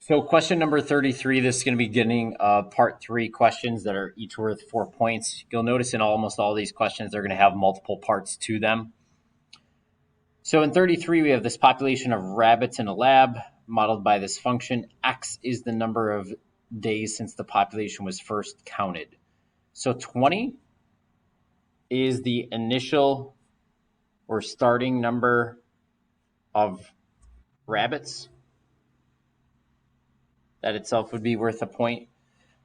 So question number 33, this is going to be getting part 3 questions that are each worth 4 points. You'll notice in almost all these questions, they're going to have multiple parts to them. So in 33, we have this population of rabbits in a lab modeled by this function. X is the number of days since the population was first counted. So 20 is the initial or starting number of rabbits. That itself would be worth a point.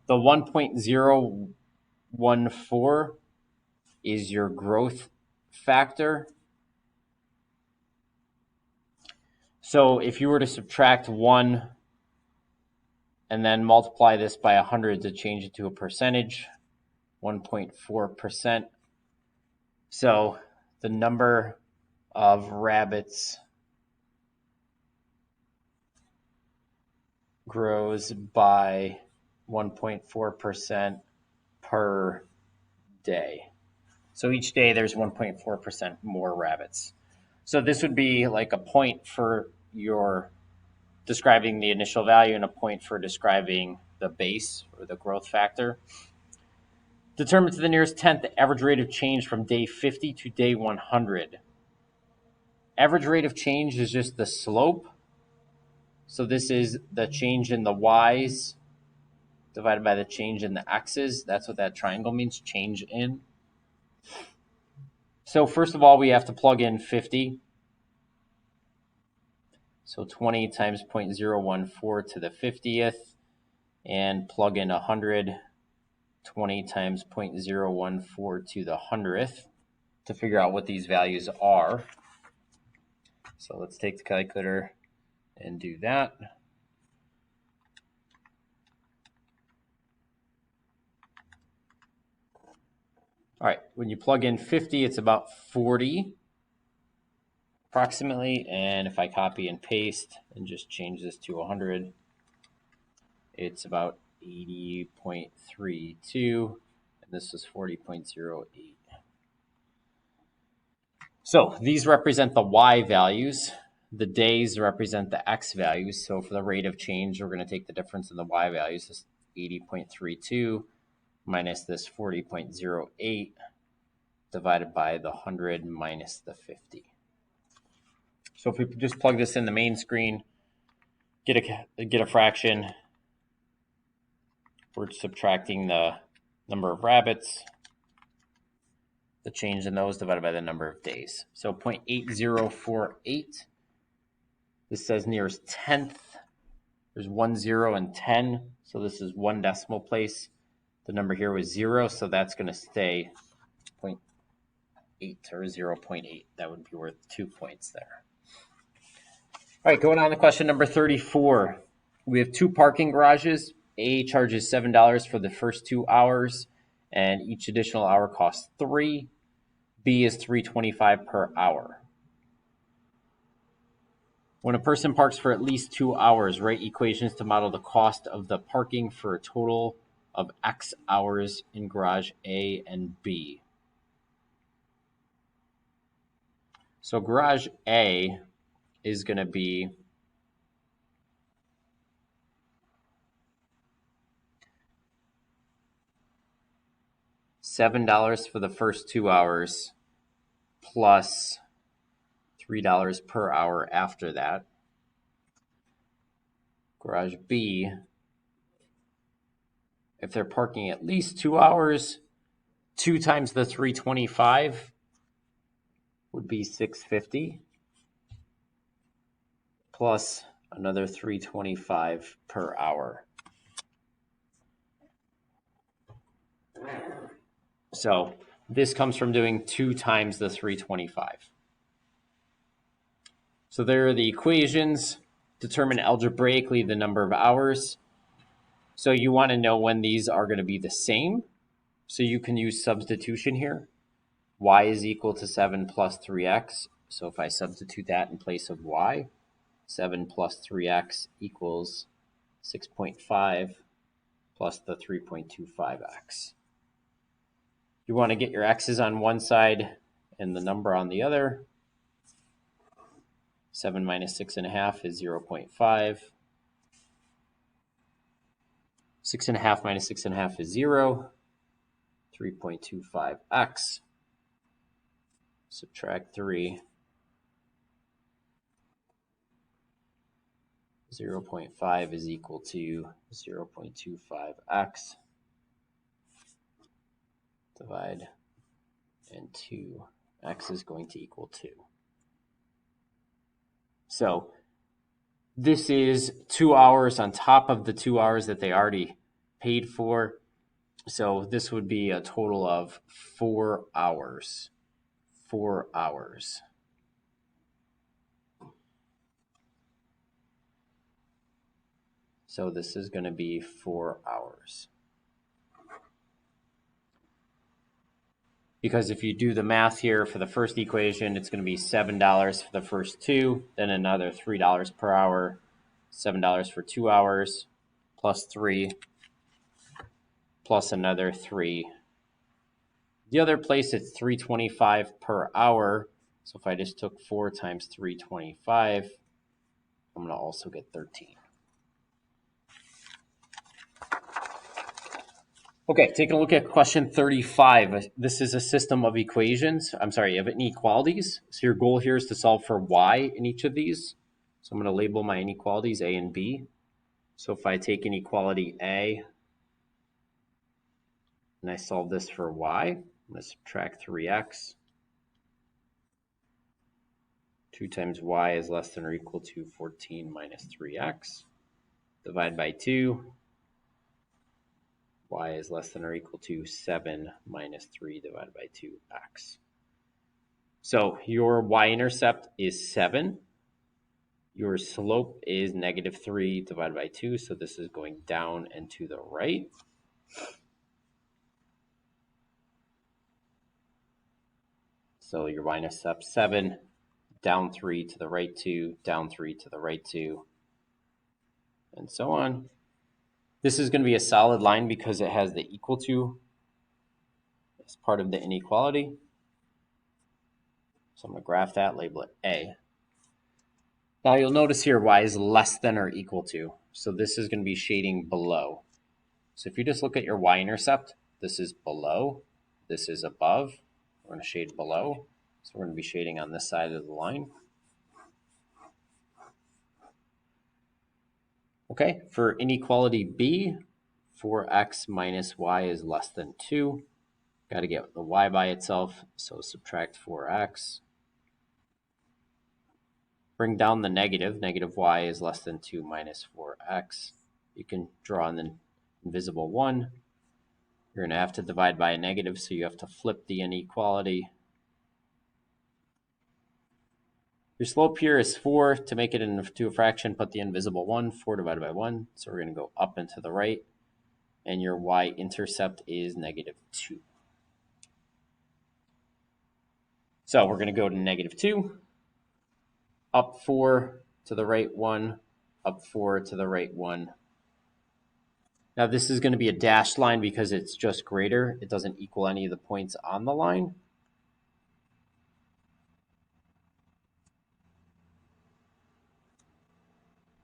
The 1.014 is your growth factor. So if you were to subtract 1 and then multiply this by 100 to change it to a percentage, 1.4%. So the number of rabbits grows by 1.4% per day. So each day there's 1.4% more rabbits. So this would be like a point for your describing the initial value and a point for describing the base or the growth factor. Determine to the nearest tenth the average rate of change from day 50 to day 100. Average rate of change is just the slope. So this is the change in the y's divided by the change in the x's. That's what that triangle means, change in. So first of all, we have to plug in 50. So 20 times 0.014 to the 50th, and plug in 100, 20 times 0.014 to the 100th to figure out what these values are. So let's take the calculator and do that. All right, when you plug in 50, it's about 40 approximately. And if I copy and paste and just change this to 100, it's about 80.32, and this is 40.08. So these represent the y values. The days represent the x values. So for the rate of change, we're going to take the difference in the y values, this 80.32 minus this 40.08 divided by the 100 minus the 50. So if we just plug this in the main screen, get a fraction, we're subtracting the number of rabbits, the change in those divided by the number of days. So 0.8048. This says nearest tenth. There's 1, 0, and 10. So this is 1 decimal place. The number here was 0, so that's going to stay 0.8 or 0.8. That would be worth 2 points there. All right, going on to question number 34. We have 2 parking garages. A charges $7 for the first 2 hours, and each additional hour costs $3. B is $3.25 per hour. When a person parks for at least 2 hours, write equations to model the cost of the parking for a total of X hours in garage A and B. So garage A is going to be $7 for the first 2 hours plus $3 per hour after that. Garage B, if they're parking at least 2 hours, 2 times the $3.25 would be $6.50 plus another $3.25 per hour. So this comes from doing 2 times the $3.25. So there are the equations. Determine algebraically the number of hours. So you want to know when these are going to be the same. So you can use substitution here. Y is equal to 7 plus 3x. So if I substitute that in place of y, 7 plus 3x equals 6.5 plus the 3.25x. You want to get your x's on one side and the number on the other. 7 minus 6.5 is 0.5. 6.5 minus 6.5 is 0. 3.25x. Subtract 3. 0.5 is equal to 0.25x. Divide and 2. X is going to equal 2. So this is 2 hours on top of the 2 hours that they already paid for. So this would be a total of 4 hours. 4 hours. So this is going to be 4 hours. Because if you do the math here for the first equation, it's going to be $7 for the first 2, then another $3 per hour, $7 for 2 hours, plus 3, plus another 3. The other place it's $3.25 per hour. So if I just took 4 times $3.25, I'm going to also get 13. Okay, taking a look at question 35. This is a system of equations. I'm sorry, of inequalities. So your goal here is to solve for y in each of these. So I'm going to label my inequalities A and B. So if I take inequality A and I solve this for y, I'm going to subtract 3x. 2 times y is less than or equal to 14 minus 3x. Divide by 2. Y is less than or equal to 7 minus 3 divided by 2x. So your y-intercept is 7. Your slope is negative 3 divided by 2. So this is going down and to the right. So your y-intercept 7, down 3 to the right 2, down 3 to the right 2, and so on. This is going to be a solid line because it has the equal to as part of the inequality. So I'm going to graph that, label it A. Now you'll notice here y is less than or equal to. So this is going to be shading below. So if you just look at your y-intercept, this is below, this is above. We're going to shade below. So we're going to be shading on this side of the line. Okay, for inequality B, 4x minus y is less than 2. Got to get the y by itself, so subtract 4x. Bring down the negative. Negative y is less than 2 minus 4x. You can draw an invisible 1. You're going to have to divide by a negative, so you have to flip the inequality. Your slope here is 4. To make it into a fraction, put the invisible 1. 4 divided by 1. So we're going to go up and to the right. And your y-intercept is negative 2. So we're going to go to negative 2. Up 4 to the right 1. Up 4 to the right 1. Now this is going to be a dashed line because it's just greater. It doesn't equal any of the points on the line.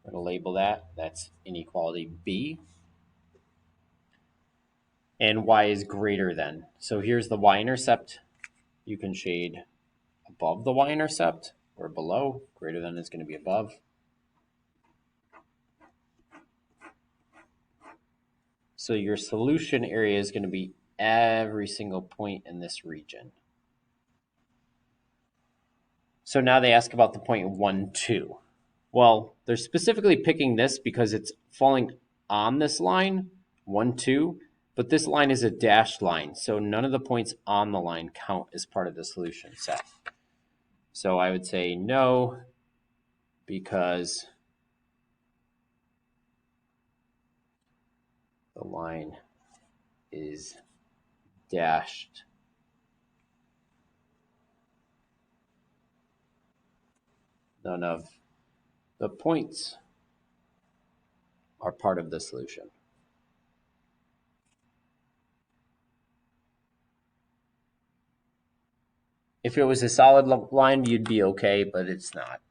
I'm going to label that. That's inequality B. And y is greater than. So here's the y-intercept. You can shade above the y-intercept or below. Greater than is going to be above. So your solution area is going to be every single point in this region. So now they ask about the point 1, 2. Well, they're specifically picking this because it's falling on this line, 1, 2, but this line is a dashed line, so none of the points on the line count as part of the solution set. So I would say no, because the line is dashed. None of the points are part of the solution. If it was a solid line, you'd be okay, but it's not.